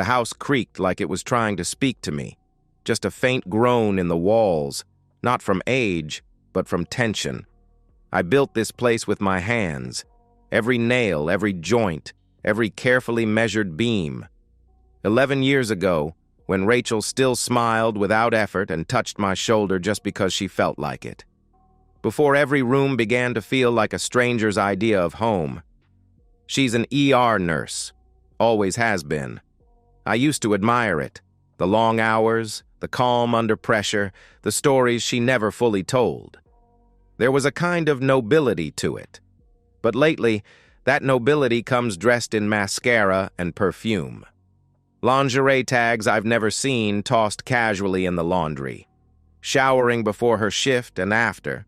The house creaked like it was trying to speak to me. Just a faint groan in the walls, not from age, but from tension. I built this place with my hands. Every nail, every joint, every carefully measured beam. 11 years ago, when Rachel still smiled without effort and touched my shoulder just because she felt like it. Before every room began to feel like a stranger's idea of home. She's an ER nurse. Always has been. I used to admire it. The long hours, the calm under pressure, the stories she never fully told. There was a kind of nobility to it. But lately, that nobility comes dressed in mascara and perfume. Lingerie tags I've never seen tossed casually in the laundry. Showering before her shift and after.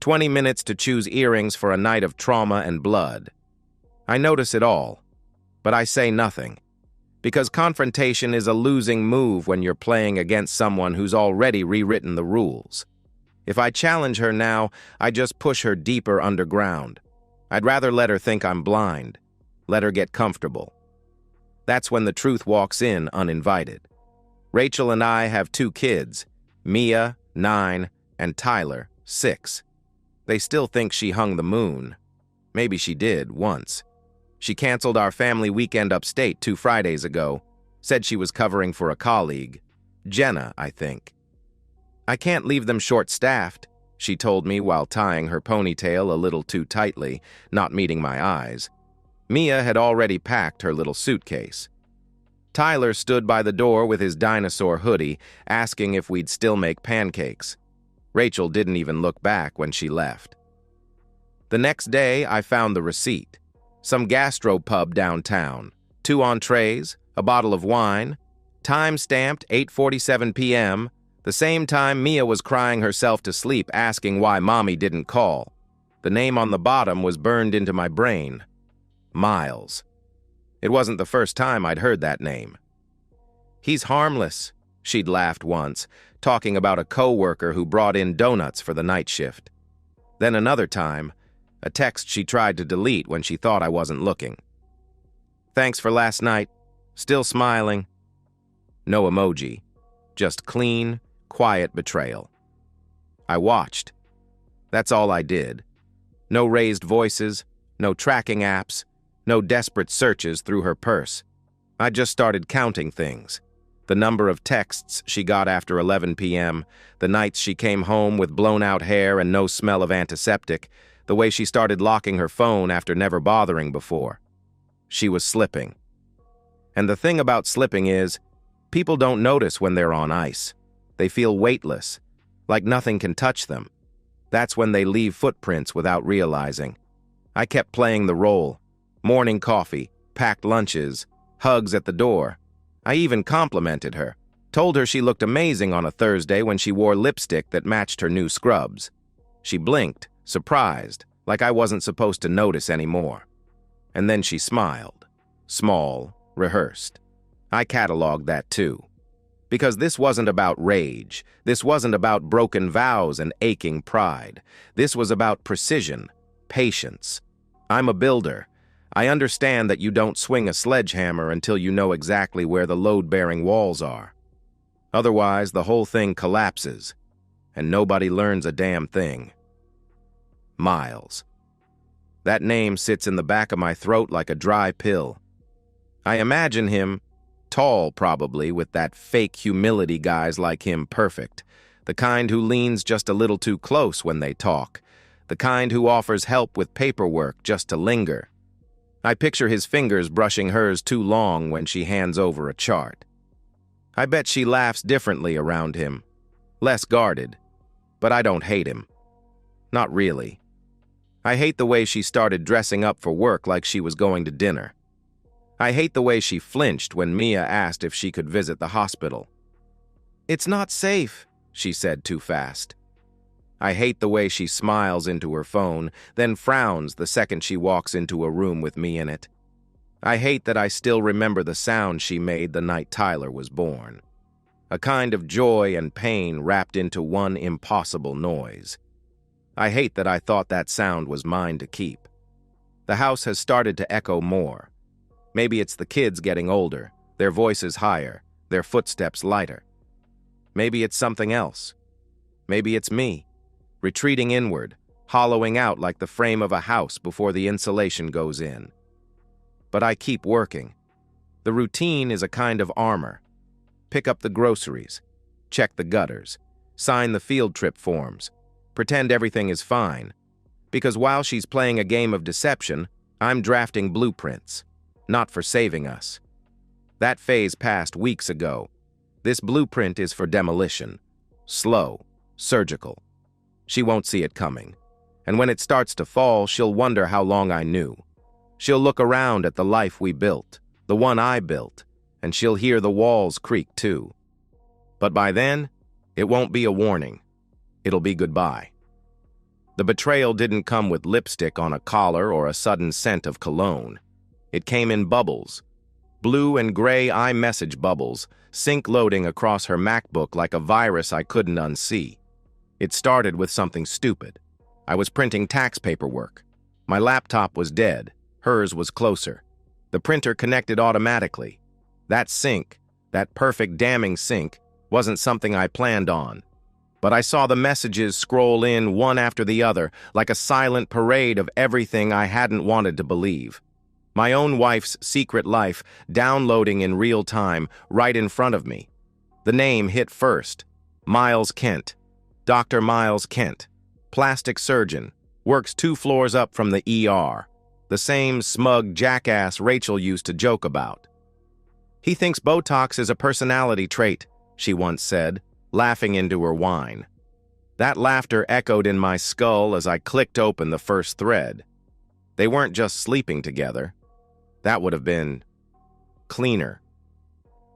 20 minutes to choose earrings for a night of trauma and blood. I notice it all, but I say nothing. Because confrontation is a losing move when you're playing against someone who's already rewritten the rules. If I challenge her now, I just push her deeper underground. I'd rather let her think I'm blind. Let her get comfortable. That's when the truth walks in uninvited. Rachel and I have 2 kids, Mia, 9, and Tyler, 6. They still think she hung the moon. Maybe she did, once. She canceled our family weekend upstate 2 Fridays ago, said she was covering for a colleague. Jenna, I think. I can't leave them short-staffed, she told me while tying her ponytail a little too tightly, not meeting my eyes. Mia had already packed her little suitcase. Tyler stood by the door with his dinosaur hoodie, asking if we'd still make pancakes. Rachel didn't even look back when she left. The next day, I found the receipt. Some gastropub downtown. 2 entrees, a bottle of wine, time-stamped 8:47 p.m., the same time Mia was crying herself to sleep asking why Mommy didn't call. The name on the bottom was burned into my brain. Miles. It wasn't the first time I'd heard that name. He's harmless, she'd laughed once, talking about a coworker who brought in donuts for the night shift. Then another time, a text she tried to delete when she thought I wasn't looking. Thanks for last night. Still smiling. No emoji. Just clean, quiet betrayal. I watched. That's all I did. No raised voices, no tracking apps, no desperate searches through her purse. I just started counting things. The number of texts she got after 11 p.m., the nights she came home with blown-out hair and no smell of antiseptic, the way she started locking her phone after never bothering before. She was slipping. And the thing about slipping is, people don't notice when they're on ice. They feel weightless, like nothing can touch them. That's when they leave footprints without realizing. I kept playing the role. Morning coffee, packed lunches, hugs at the door. I even complimented her. Told her she looked amazing on a Thursday when she wore lipstick that matched her new scrubs. She blinked, surprised, like I wasn't supposed to notice anymore. And then she smiled. Small, rehearsed. I cataloged that too. Because this wasn't about rage. This wasn't about broken vows and aching pride. This was about precision, patience. I'm a builder. I understand that you don't swing a sledgehammer until you know exactly where the load-bearing walls are. Otherwise, the whole thing collapses, and nobody learns a damn thing. Miles. That name sits in the back of my throat like a dry pill. I imagine him, tall probably, with that fake humility guys like him perfect, the kind who leans just a little too close when they talk, the kind who offers help with paperwork just to linger. I picture his fingers brushing hers too long when she hands over a chart. I bet she laughs differently around him, less guarded, but I don't hate him. Not really. I hate the way she started dressing up for work like she was going to dinner. I hate the way she flinched when Mia asked if she could visit the hospital. "It's not safe," she said too fast. I hate the way she smiles into her phone, then frowns the second she walks into a room with me in it. I hate that I still remember the sound she made the night Tyler was born. A kind of joy and pain wrapped into one impossible noise. I hate that I thought that sound was mine to keep. The house has started to echo more. Maybe it's the kids getting older, their voices higher, their footsteps lighter. Maybe it's something else. Maybe it's me, retreating inward, hollowing out like the frame of a house before the insulation goes in. But I keep working. The routine is a kind of armor. Pick up the groceries, check the gutters, sign the field trip forms, pretend everything is fine. Because while she's playing a game of deception, I'm drafting blueprints, not for saving us. That phase passed weeks ago. This blueprint is for demolition. Slow, surgical. She won't see it coming. And when it starts to fall, she'll wonder how long I knew. She'll look around at the life we built, the one I built, and she'll hear the walls creak too. But by then, it won't be a warning. It'll be goodbye. The betrayal didn't come with lipstick on a collar or a sudden scent of cologne. It came in bubbles. Blue and gray iMessage bubbles, sync loading across her MacBook like a virus I couldn't unsee. It started with something stupid. I was printing tax paperwork. My laptop was dead. Hers was closer. The printer connected automatically. That sync, that perfect damning sync, wasn't something I planned on. But I saw the messages scroll in one after the other, like a silent parade of everything I hadn't wanted to believe. My own wife's secret life downloading in real time, right in front of me. The name hit first. Miles Kent. Dr. Miles Kent. Plastic surgeon. Works 2 floors up from the ER. The same smug jackass Rachel used to joke about. He thinks Botox is a personality trait, she once said, laughing into her wine. That laughter echoed in my skull as I clicked open the first thread. They weren't just sleeping together. That would have been cleaner.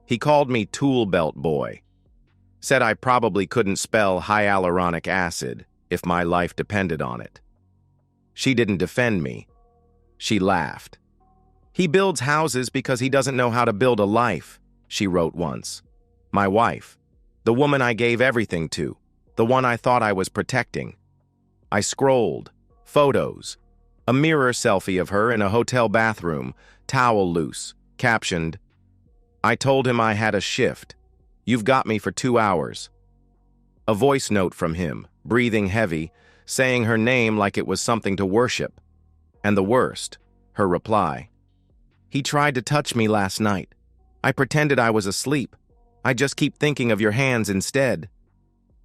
He called me tool belt boy. Said I probably couldn't spell hyaluronic acid if my life depended on it. She didn't defend me. She laughed. He builds houses because he doesn't know how to build a life, she wrote once. My wife. The woman I gave everything to. The one I thought I was protecting. I scrolled. Photos. A mirror selfie of her in a hotel bathroom, towel loose, captioned, I told him I had a shift. You've got me for 2 hours. A voice note from him, breathing heavy, saying her name like it was something to worship. And the worst, her reply. He tried to touch me last night. I pretended I was asleep. I just keep thinking of your hands instead.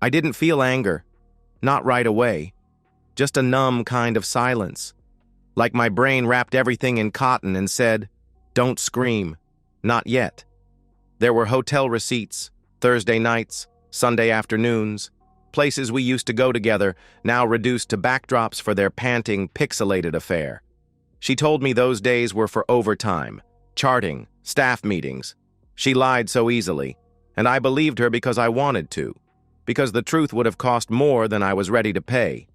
I didn't feel anger. Not right away. Just a numb kind of silence. Like my brain wrapped everything in cotton and said, don't scream. Not yet. There were hotel receipts, Thursday nights, Sunday afternoons, places we used to go together, now reduced to backdrops for their panting, pixelated affair. She told me those days were for overtime, charting, staff meetings. She lied so easily, and I believed her because I wanted to, because the truth would have cost more than I was ready to pay.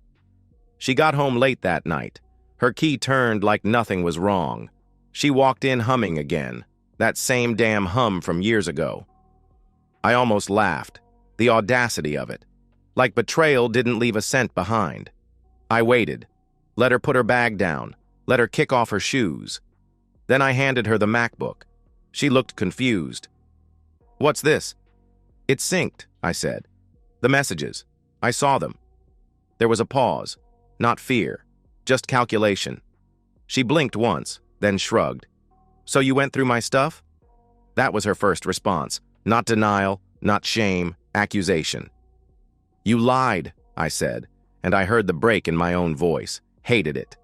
She got home late that night. Her key turned like nothing was wrong. She walked in humming again, that same damn hum from years ago. I almost laughed, the audacity of it. Like betrayal didn't leave a cent behind. I waited, let her put her bag down, let her kick off her shoes. Then I handed her the MacBook. She looked confused. What's this? It's synced, I said. The messages. I saw them. There was a pause, not fear, just calculation. She blinked once, then shrugged. So you went through my stuff? That was her first response. Not denial, not shame, accusation. You lied, I said, and I heard the break in my own voice. Hated it.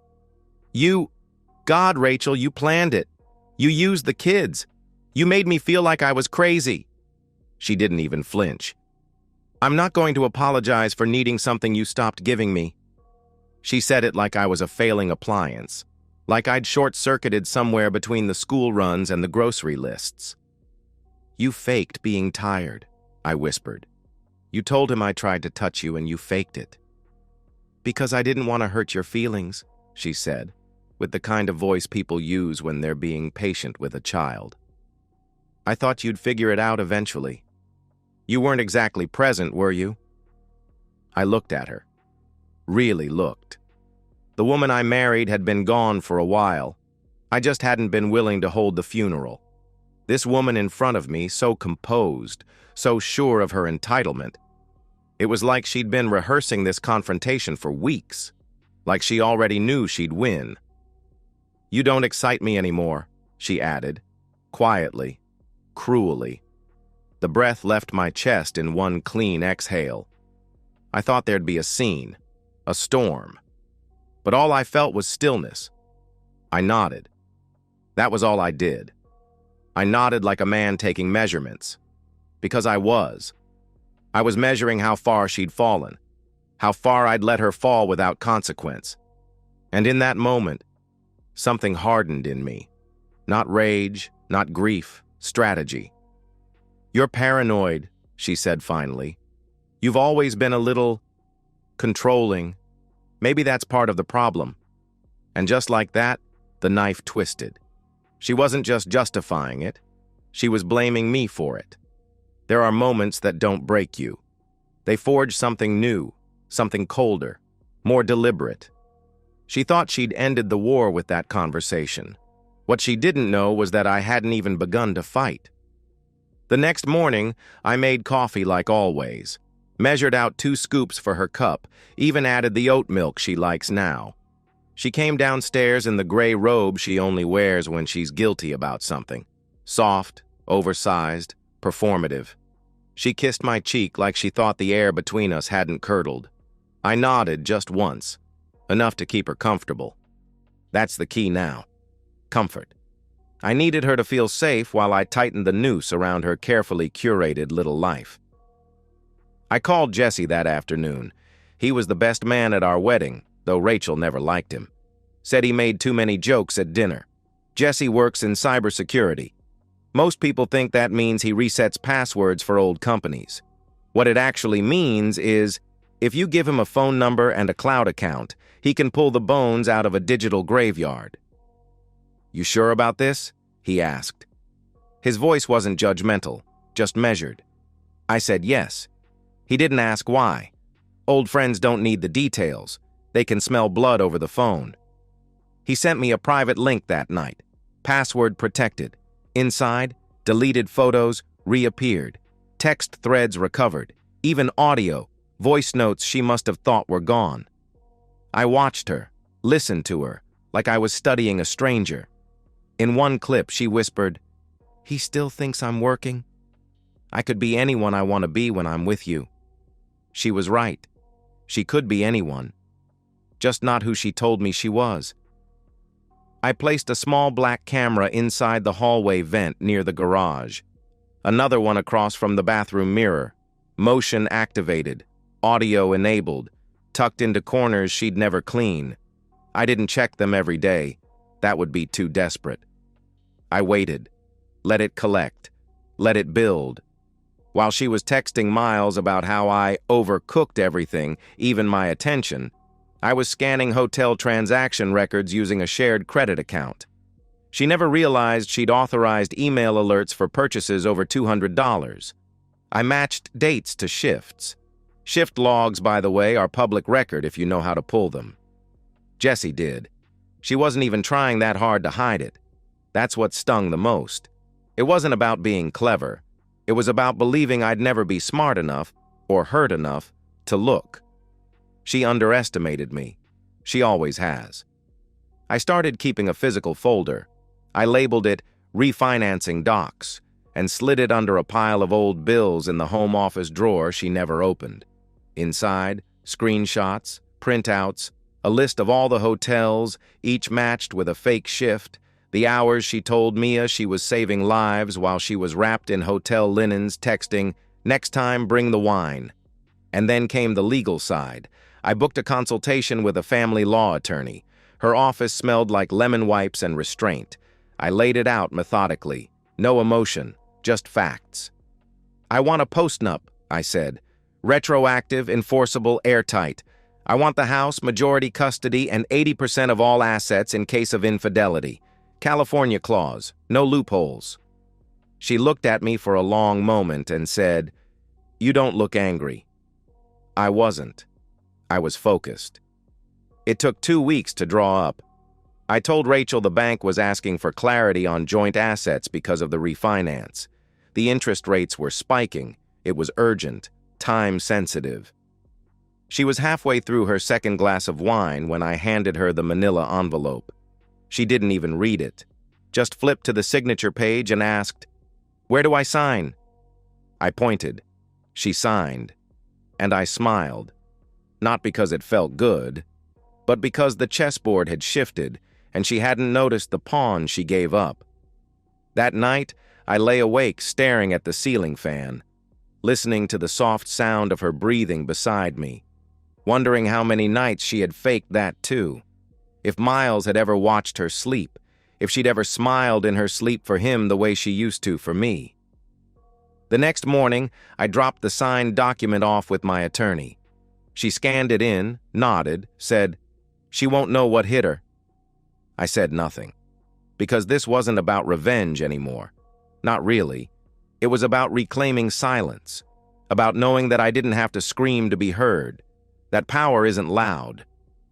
God, Rachel, you planned it. You used the kids. You made me feel like I was crazy. She didn't even flinch. I'm not going to apologize for needing something you stopped giving me. She said it like I was a failing appliance, like I'd short-circuited somewhere between the school runs and the grocery lists. You faked being tired, I whispered. You told him I tried to touch you and you faked it. Because I didn't want to hurt your feelings, she said, with the kind of voice people use when they're being patient with a child. I thought you'd figure it out eventually. You weren't exactly present, were you? I looked at her. Really looked. The woman I married had been gone for a while. I just hadn't been willing to hold the funeral. This woman in front of me, so composed, so sure of her entitlement. It was like she'd been rehearsing this confrontation for weeks, like she already knew she'd win. "You don't excite me anymore," she added, quietly, cruelly. The breath left my chest in one clean exhale. I thought there'd be a scene, a storm. But all I felt was stillness. I nodded. That was all I did. I nodded like a man taking measurements. Because I was. I was measuring how far she'd fallen, how far I'd let her fall without consequence. And in that moment, something hardened in me. Not rage, not grief, strategy. "You're paranoid," she said finally. "You've always been a little controlling. Maybe that's part of the problem." And just like that, the knife twisted. She wasn't just justifying it. She was blaming me for it. There are moments that don't break you. They forge something new, something colder, more deliberate. She thought she'd ended the war with that conversation. What she didn't know was that I hadn't even begun to fight. The next morning, I made coffee like always, measured out 2 scoops for her cup, even added the oat milk she likes now. She came downstairs in the gray robe she only wears when she's guilty about something. Soft, oversized, performative. She kissed my cheek like she thought the air between us hadn't curdled. I nodded just once, enough to keep her comfortable. That's the key now. Comfort. I needed her to feel safe while I tightened the noose around her carefully curated little life. I called Jesse that afternoon. He was the best man at our wedding, though Rachel never liked him. Said he made too many jokes at dinner. Jesse works in cybersecurity. Most people think that means he resets passwords for old companies. What it actually means is, if you give him a phone number and a cloud account, he can pull the bones out of a digital graveyard. "You sure about this?" he asked. His voice wasn't judgmental, just measured. I said yes. He didn't ask why. Old friends don't need the details. They can smell blood over the phone. He sent me a private link that night. Password protected. Inside, deleted photos reappeared. Text threads recovered. Even audio, voice notes she must have thought were gone. I watched her, listened to her, like I was studying a stranger. In one clip, she whispered, "He still thinks I'm working? I could be anyone I want to be when I'm with you." She was right. She could be anyone. Just not who she told me she was. I placed a small black camera inside the hallway vent near the garage. Another one across from the bathroom mirror. Motion activated, audio enabled, tucked into corners she'd never clean. I didn't check them every day. That would be too desperate. I waited. Let it collect. Let it build. While she was texting Miles about how I overcooked everything, even my attention, I was scanning hotel transaction records using a shared credit account. She never realized she'd authorized email alerts for purchases over $200. I matched dates to shifts. Shift logs, by the way, are public record if you know how to pull them. Jessie did. She wasn't even trying that hard to hide it. That's what stung the most. It wasn't about being clever. It was about believing I'd never be smart enough, or hurt enough, to look. She underestimated me. She always has. I started keeping a physical folder. I labeled it Refinancing Docs and slid it under a pile of old bills in the home office drawer she never opened. Inside, screenshots, printouts, a list of all the hotels, each matched with a fake shift, the hours she told Mia she was saving lives while she was wrapped in hotel linens texting, "Next time, bring the wine." And then came the legal side. I booked a consultation with a family law attorney. Her office smelled like lemon wipes and restraint. I laid it out methodically. No emotion, just facts. "I want a postnup," I said. "Retroactive, enforceable, airtight. I want the house, majority custody, and 80% of all assets in case of infidelity. California clause, no loopholes." She looked at me for a long moment and said, "You don't look angry." I wasn't. I was focused. It took 2 weeks to draw up. I told Rachel the bank was asking for clarity on joint assets because of the refinance. The interest rates were spiking. It was urgent, time-sensitive. She was halfway through her second glass of wine when I handed her the manila envelope. She didn't even read it, just flipped to the signature page and asked, "Where do I sign?" I pointed. She signed, and I smiled, not because it felt good, but because the chessboard had shifted and she hadn't noticed the pawn she gave up. That night, I lay awake staring at the ceiling fan, listening to the soft sound of her breathing beside me, wondering how many nights she had faked that too. If Miles had ever watched her sleep, if she'd ever smiled in her sleep for him the way she used to for me. The next morning, I dropped the signed document off with my attorney. She scanned it in, nodded, said, "She won't know what hit her." I said nothing, because this wasn't about revenge anymore. Not really. It was about reclaiming silence, about knowing that I didn't have to scream to be heard, that power isn't loud.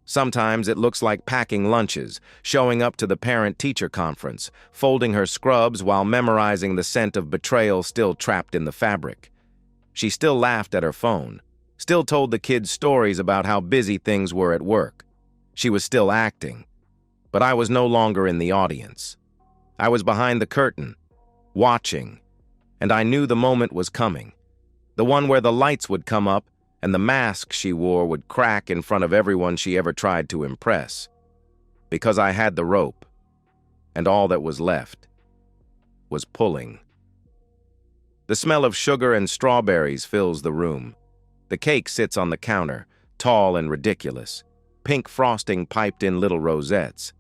Sometimes it looks like packing lunches, showing up to the parent-teacher conference, folding her scrubs while memorizing the scent of betrayal still trapped in the fabric. She still laughed at her phone, still told the kids stories about how busy things were at work. She was still acting, but I was no longer in the audience. I was behind the curtain, watching, and I knew the moment was coming, the one where the lights would come up and the mask she wore would crack in front of everyone she ever tried to impress. Because I had the rope, and all that was left was pulling. The smell of sugar and strawberries fills the room. The cake sits on the counter, tall and ridiculous, pink frosting piped in little rosettes.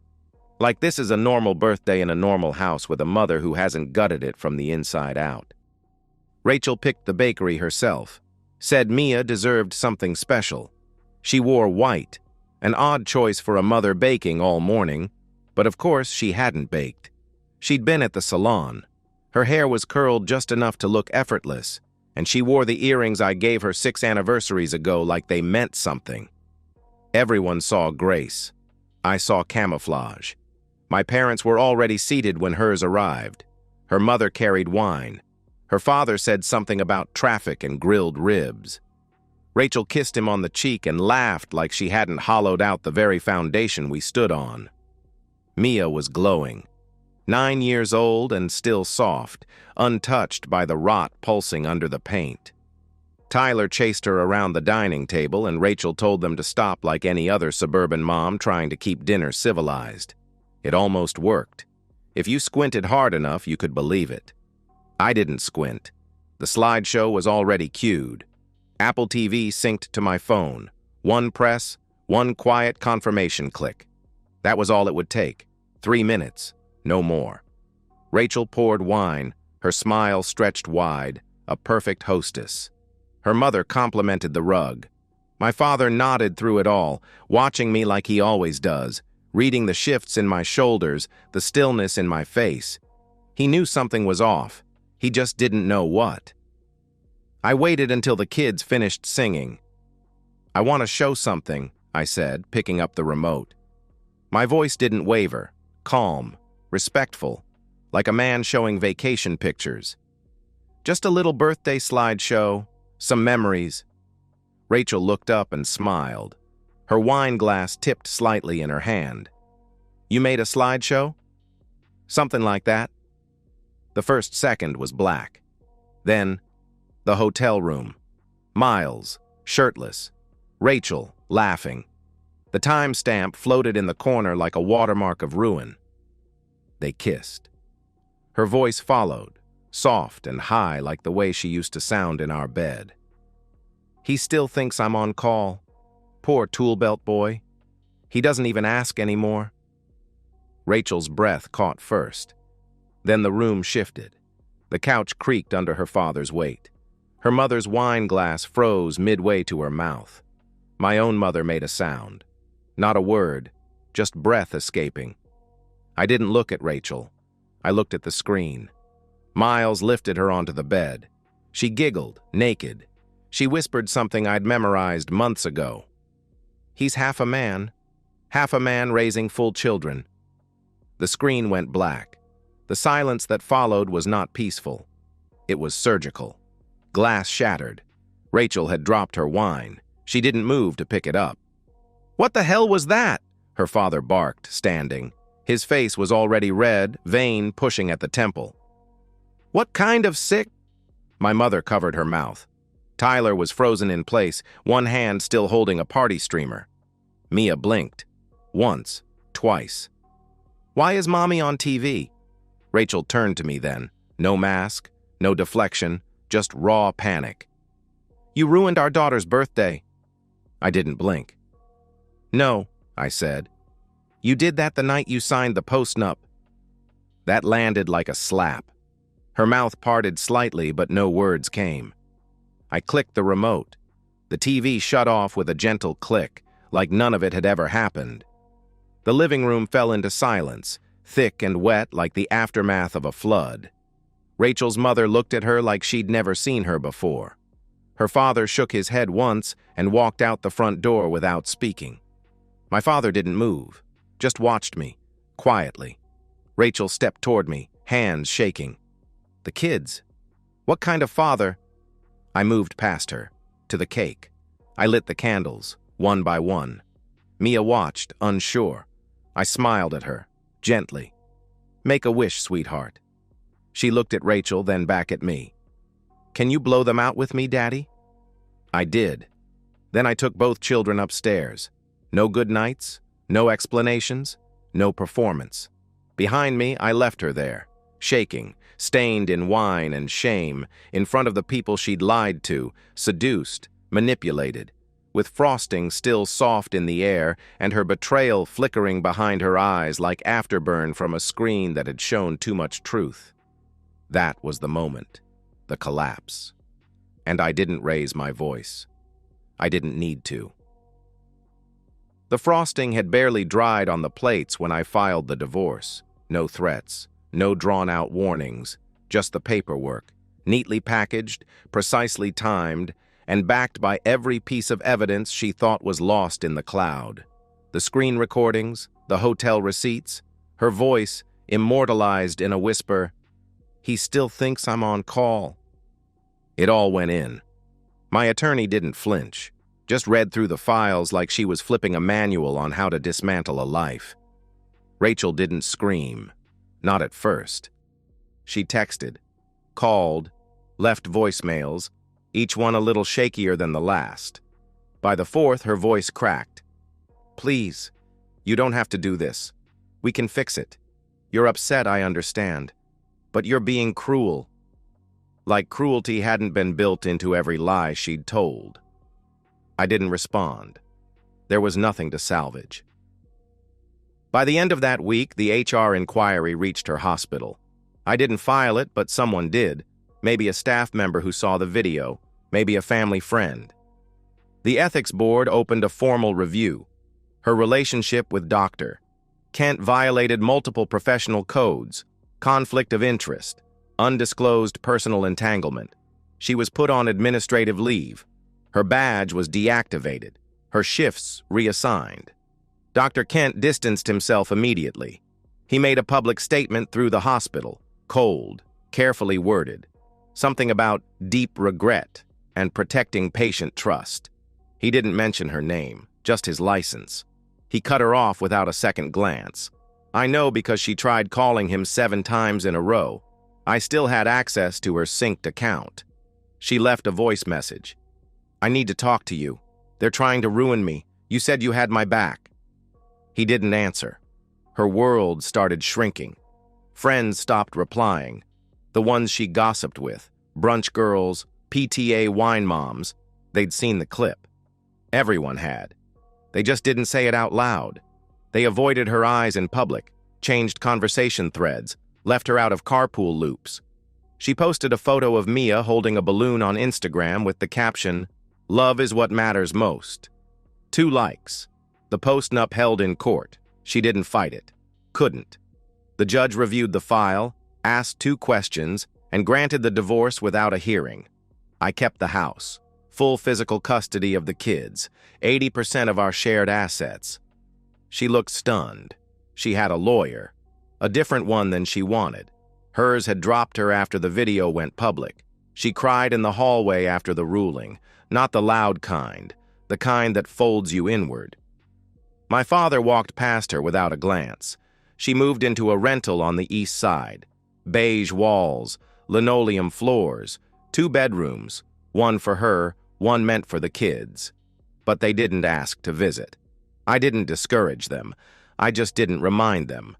Like this is a normal birthday in a normal house with a mother who hasn't gutted it from the inside out. Rachel picked the bakery herself, said Mia deserved something special. She wore white, an odd choice for a mother baking all morning, but of course she hadn't baked. She'd been at the salon. Her hair was curled just enough to look effortless, and she wore the earrings I gave her 6 anniversaries ago like they meant something. Everyone saw grace. I saw camouflage. My parents were already seated when hers arrived. Her mother carried wine. Her father said something about traffic and grilled ribs. Rachel kissed him on the cheek and laughed like she hadn't hollowed out the very foundation we stood on. Mia was glowing. 9 years old and still soft, untouched by the rot pulsing under the paint. Tyler chased her around the dining table and Rachel told them to stop like any other suburban mom trying to keep dinner civilized. It almost worked. If you squinted hard enough, you could believe it. I didn't squint. The slideshow was already cued. Apple TV synced to my phone. One press, one quiet confirmation click. That was all it would take. 3 minutes, no more. Rachel poured wine, her smile stretched wide, a perfect hostess. Her mother complimented the rug. My father nodded through it all, watching me like he always does, reading the shifts in my shoulders, the stillness in my face. He knew something was off. He just didn't know what. I waited until the kids finished singing. "I want to show something," I said, picking up the remote. My voice didn't waver, calm, respectful, like a man showing vacation pictures. Just a little birthday slideshow, some memories. Rachel looked up and smiled. Her wine glass tipped slightly in her hand. "You made a slideshow?" "Something like that." The first second was black. Then, the hotel room. Miles, shirtless. Rachel, laughing. The timestamp floated in the corner like a watermark of ruin. They kissed. Her voice followed, soft and high like the way she used to sound in our bed. "He still thinks I'm on call. Poor tool belt boy. He doesn't even ask anymore." Rachel's breath caught first. Then the room shifted. The couch creaked under her father's weight. Her mother's wine glass froze midway to her mouth. My own mother made a sound. Not a word, just breath escaping. I didn't look at Rachel. I looked at the screen. Miles lifted her onto the bed. She giggled, naked. She whispered something I'd memorized months ago. "He's half a man raising full children. The screen went black. The silence that followed was not peaceful. It was surgical. Glass shattered. Rachel had dropped her wine. She didn't move to pick it up. "What the hell was that?" her father barked, standing. His face was already red, vein pushing at the temple. "What kind of sick—" My mother covered her mouth. Tyler was frozen in place, one hand still holding a party streamer. Mia blinked. Once, twice. "Why is Mommy on TV?" Rachel turned to me then. No mask, no deflection, just raw panic. "You ruined our daughter's birthday." I didn't blink. "No," I said. "You did that the night you signed the post-nup." That landed like a slap. Her mouth parted slightly, but no words came. I clicked the remote. The TV shut off with a gentle click, like none of it had ever happened. The living room fell into silence, thick and wet like the aftermath of a flood. Rachel's mother looked at her like she'd never seen her before. Her father shook his head once and walked out the front door without speaking. My father didn't move, just watched me, quietly. Rachel stepped toward me, hands shaking. "The kids? What kind of father?" I moved past her, to the cake. I lit the candles, one by one. Mia watched, unsure. I smiled at her, gently. "Make a wish, sweetheart." She looked at Rachel, then back at me. "Can you blow them out with me, Daddy?" I did. Then I took both children upstairs. No good nights, no explanations, no performance. Behind me, I left her there, shaking, stained in wine and shame, in front of the people she'd lied to, seduced, manipulated, with frosting still soft in the air and her betrayal flickering behind her eyes like afterburn from a screen that had shown too much truth. That was the moment, the collapse. And I didn't raise my voice. I didn't need to. The frosting had barely dried on the plates when I filed the divorce. No threats, no drawn-out warnings, just the paperwork, neatly packaged, precisely timed, and backed by every piece of evidence she thought was lost in the cloud. The screen recordings, the hotel receipts, her voice immortalized in a whisper, "He still thinks I'm on call." It all went in. My attorney didn't flinch, just read through the files like she was flipping a manual on how to dismantle a life. Rachel didn't scream, not at first. She texted, called, left voicemails, each one a little shakier than the last. By the fourth, her voice cracked. "Please, you don't have to do this. We can fix it. You're upset, I understand. But you're being cruel." Like cruelty hadn't been built into every lie she'd told. I didn't respond. There was nothing to salvage. By the end of that week, the HR inquiry reached her hospital. I didn't file it, but someone did. Maybe a staff member who saw the video, maybe a family friend. The ethics board opened a formal review. Her relationship with Dr. Kent violated multiple professional codes, conflict of interest, undisclosed personal entanglement. She was put on administrative leave. Her badge was deactivated, her shifts reassigned. Dr. Kent distanced himself immediately. He made a public statement through the hospital, cold, carefully worded. Something about deep regret and protecting patient trust. He didn't mention her name, just his license. He cut her off without a second glance. I know because she tried calling him 7 times in a row. I still had access to her synced account. She left a voice message. "I need to talk to you. They're trying to ruin me. You said you had my back." He didn't answer. Her world started shrinking. Friends stopped replying. The ones she gossiped with, brunch girls, PTA wine moms, they'd seen the clip. Everyone had. They just didn't say it out loud. They avoided her eyes in public, changed conversation threads, left her out of carpool loops. She posted a photo of Mia holding a balloon on Instagram with the caption, "Love is what matters most." 2 likes. The post upheld in court. She didn't fight it. Couldn't. The judge reviewed the file, asked 2 questions, and granted the divorce without a hearing. I kept the house, full physical custody of the kids, 80% of our shared assets. She looked stunned. She had a lawyer. A different one than she wanted. Hers had dropped her after the video went public. She cried in the hallway after the ruling, not the loud kind, the kind that folds you inward. My father walked past her without a glance. She moved into a rental on the east side. Beige walls, linoleum floors, 2 bedrooms, one for her, one meant for the kids. But they didn't ask to visit. I didn't discourage them. I just didn't remind them.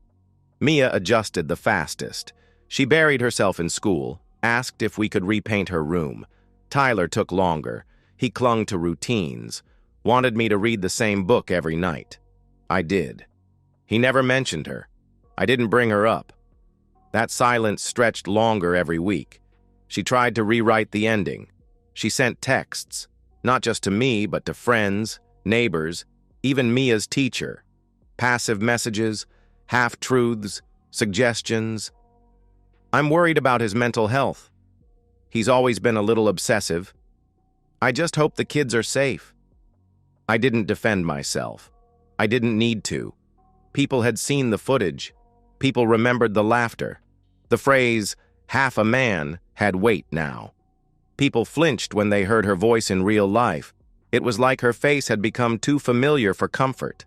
Mia adjusted the fastest. She buried herself in school, asked if we could repaint her room. Tyler took longer. He clung to routines, wanted me to read the same book every night. I did. He never mentioned her. I didn't bring her up. That silence stretched longer every week. She tried to rewrite the ending. She sent texts, not just to me, but to friends, neighbors, even Mia's teacher. Passive messages, half-truths, suggestions. I'm worried about his mental health. He's always been a little obsessive. I just hope the kids are safe. I didn't defend myself. I didn't need to. People had seen the footage. People remembered the laughter. The phrase, "half a man," had weight now. People flinched when they heard her voice in real life. It was like her face had become too familiar for comfort.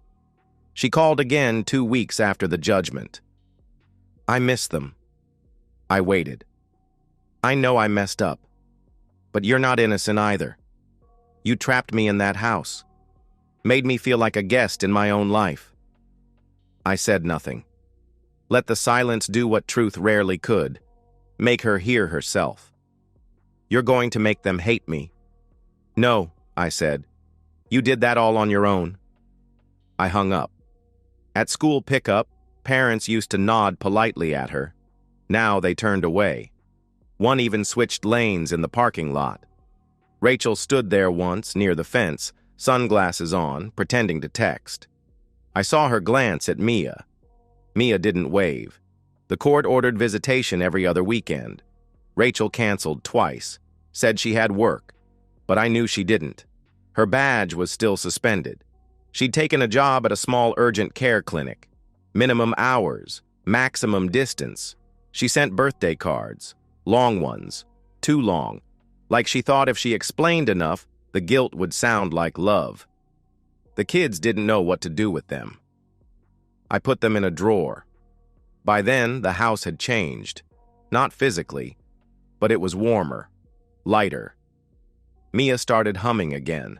She called again 2 weeks after the judgment. I miss them. I waited. I know I messed up. But you're not innocent either. You trapped me in that house. Made me feel like a guest in my own life. I said nothing. Let the silence do what truth rarely could. Make her hear herself. You're going to make them hate me. No, I said. You did that all on your own. I hung up. At school pickup, parents used to nod politely at her. Now they turned away. One even switched lanes in the parking lot. Rachel stood there once, near the fence, sunglasses on, pretending to text. I saw her glance at Mia. Mia didn't wave. The court ordered visitation every other weekend. Rachel canceled twice, said she had work, but I knew she didn't. Her badge was still suspended. She'd taken a job at a small urgent care clinic. Minimum hours, maximum distance. She sent birthday cards, long ones, too long, like she thought if she explained enough, the guilt would sound like love. The kids didn't know what to do with them. I put them in a drawer. By then, the house had changed. Not physically, but it was warmer, lighter. Mia started humming again.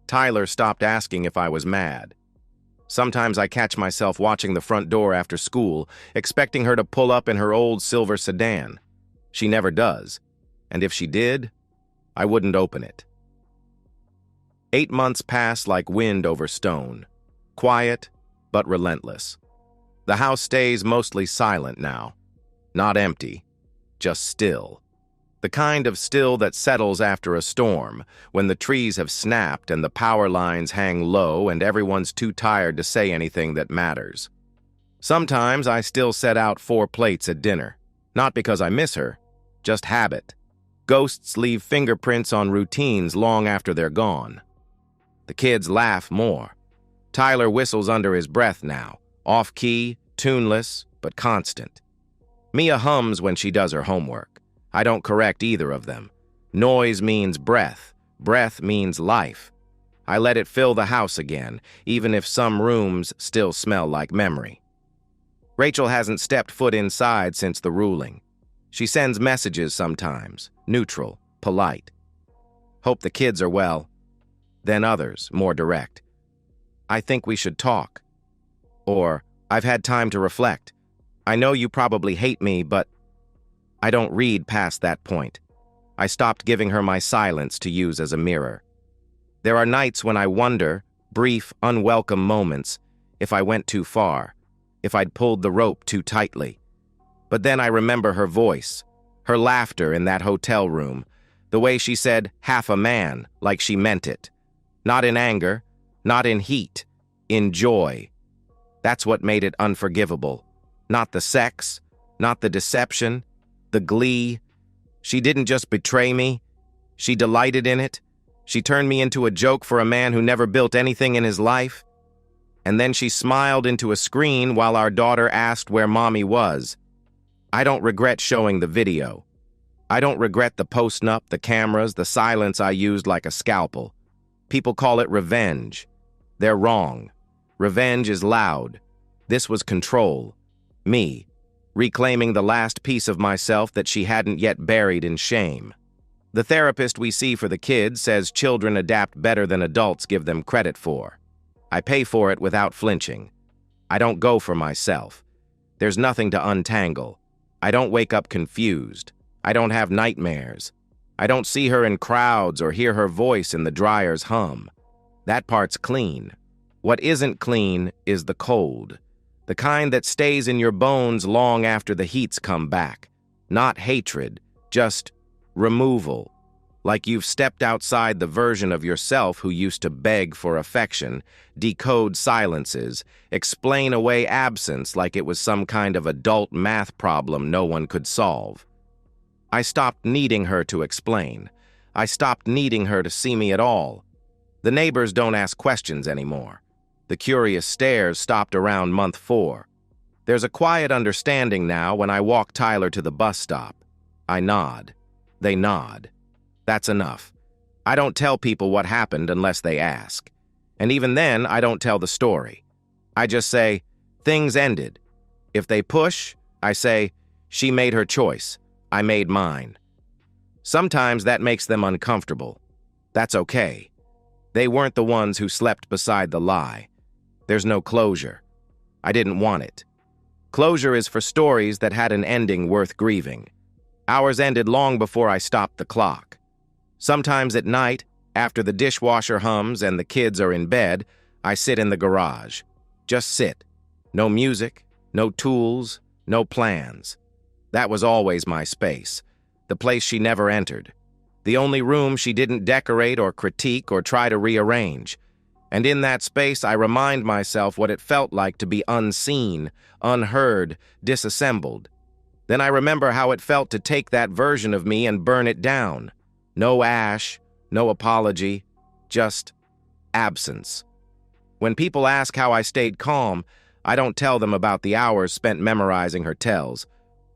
Tyler stopped asking if I was mad. Sometimes I catch myself watching the front door after school, expecting her to pull up in her old silver sedan. She never does, and if she did, I wouldn't open it. 8 months pass like wind over stone, quiet but relentless. The house stays mostly silent now, not empty, just still. The kind of still that settles after a storm, when the trees have snapped and the power lines hang low and everyone's too tired to say anything that matters. Sometimes I still set out 4 plates at dinner, not because I miss her, just habit. Ghosts leave fingerprints on routines long after they're gone. The kids laugh more. Tyler whistles under his breath now, off-key, tuneless, but constant. Mia hums when she does her homework. I don't correct either of them. Noise means breath. Breath means life. I let it fill the house again, even if some rooms still smell like memory. Rachel hasn't stepped foot inside since the ruling. She sends messages sometimes, neutral, polite. Hope the kids are well. Then others, more direct. I think we should talk. Or, I've had time to reflect. I know you probably hate me, but I don't read past that point. I stopped giving her my silence to use as a mirror. There are nights when I wonder, brief, unwelcome moments, if I went too far, if I'd pulled the rope too tightly. But then I remember her voice, her laughter in that hotel room, the way she said "half a man" like she meant it. Not in anger, not in heat, in joy. That's what made it unforgivable. Not the sex, not the deception, the glee. She didn't just betray me. She delighted in it. She turned me into a joke for a man who never built anything in his life. And then she smiled into a screen while our daughter asked where mommy was. I don't regret showing the video. I don't regret the post-nup, the cameras, the silence I used like a scalpel. People call it revenge. They're wrong. Revenge is loud. This was control. Me, reclaiming the last piece of myself that she hadn't yet buried in shame. The therapist we see for the kids says children adapt better than adults give them credit for. I pay for it without flinching. I don't go for myself. There's nothing to untangle. I don't wake up confused. I don't have nightmares. I don't see her in crowds or hear her voice in the dryer's hum. That part's clean. What isn't clean is the cold. The kind that stays in your bones long after the heats come back. Not hatred, just removal. Like you've stepped outside the version of yourself who used to beg for affection, decode silences, explain away absence like it was some kind of adult math problem no one could solve. I stopped needing her to explain. I stopped needing her to see me at all. The neighbors don't ask questions anymore. The curious stares stopped around month 4. There's a quiet understanding now when I walk Tyler to the bus stop. I nod. They nod. That's enough. I don't tell people what happened unless they ask. And even then, I don't tell the story. I just say, things ended. If they push, I say, she made her choice. I made mine. Sometimes that makes them uncomfortable. That's okay. They weren't the ones who slept beside the lie. There's no closure. I didn't want it. Closure is for stories that had an ending worth grieving. Ours ended long before I stopped the clock. Sometimes at night, after the dishwasher hums and the kids are in bed, I sit in the garage. Just sit. No music, no tools, no plans. That was always my space, the place she never entered. The only room she didn't decorate or critique or try to rearrange. And in that space, I remind myself what it felt like to be unseen, unheard, disassembled. Then I remember how it felt to take that version of me and burn it down. No ash, no apology, just absence. When people ask how I stayed calm, I don't tell them about the hours spent memorizing her tells,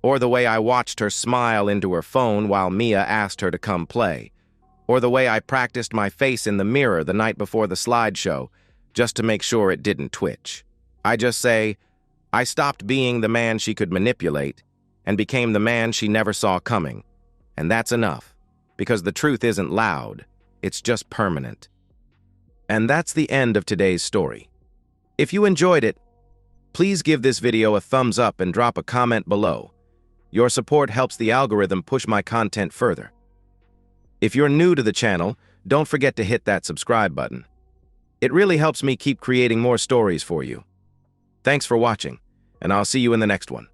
or the way I watched her smile into her phone while Mia asked her to come play, or the way I practiced my face in the mirror the night before the slideshow just to make sure it didn't twitch. I just say, I stopped being the man she could manipulate and became the man she never saw coming. And that's enough, because the truth isn't loud, it's just permanent. And that's the end of today's story. If you enjoyed it, please give this video a thumbs up and drop a comment below. Your support helps the algorithm push my content further. If you're new to the channel, don't forget to hit that subscribe button. It really helps me keep creating more stories for you. Thanks for watching, and I'll see you in the next one.